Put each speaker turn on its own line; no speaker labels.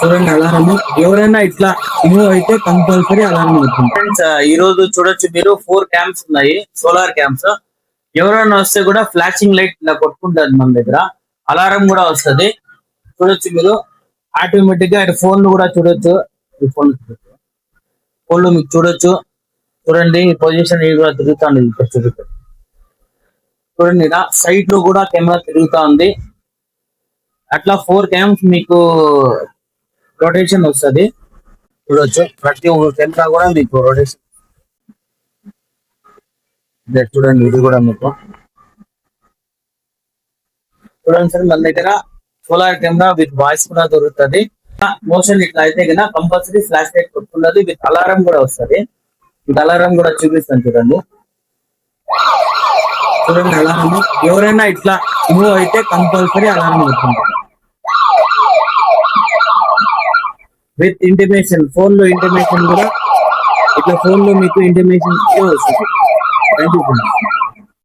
చూడండి అలారం. ఎవరైనా ఇట్లా మూవ్ అయితే కంపల్సరీ అలారం అవుతుంది.
ఫ్రెండ్స్ ఈ రోజు చూడొచ్చు మీరు 4 క్యాంప్స్ ఉన్నాయి, సోలార్ క్యాంప్స్. ఎవరైనా వస్తే కూడా ఫ్లాషింగ్ లైట్ ఇలా కొట్టుకుంటుంది మన దగ్గర. అలారం కూడా వస్తుంది చూడొచ్చు మీరు. ఆటోమేటిక్ గా ఫోన్ కూడా చూడొచ్చు. ఈ ఫోన్ లో మీకు చూడొచ్చు. చూడండి ఈ పొజిషన్ కూడా తిరుగుతుంది. చూడండి ఇలా సైడ్ లో కూడా కెమెరా తిరుగుతా ఉంది. అట్లా 4 క్యాంప్స్ మీకు రొటేషన్ వస్తుంది చూడొచ్చు. ప్రతి ఒక్క కెమెరా కూడా మీకు రొటేషన్. చూడండి ఇది కూడా మీకు చూడండి సార్. మన దగ్గర సోలార్ కెమెరా విత్ వాయిస్ కూడా దొరుకుతుంది. మోషన్ ఇట్లా అయితే కన్నా కంపల్సరీ ఫ్లాష్ లైట్ కొట్టుకున్నది విత్ అలారం కూడా వస్తుంది. విత్ అలారం కూడా చూపిస్తాను చూడండి.
చూడండి అలారం. ఎవరైనా ఇట్లా మూవ్ అయితే కంపల్సరీ అలారం అవుతుంది.
విత్ ఇంటిమేషన్, ఫోన్ లో ఇంటిమేషన్ కూడా ఇట్లా ఫోన్ లో మీకు ఇంటిమేషన్ వస్తుంది. Thank you.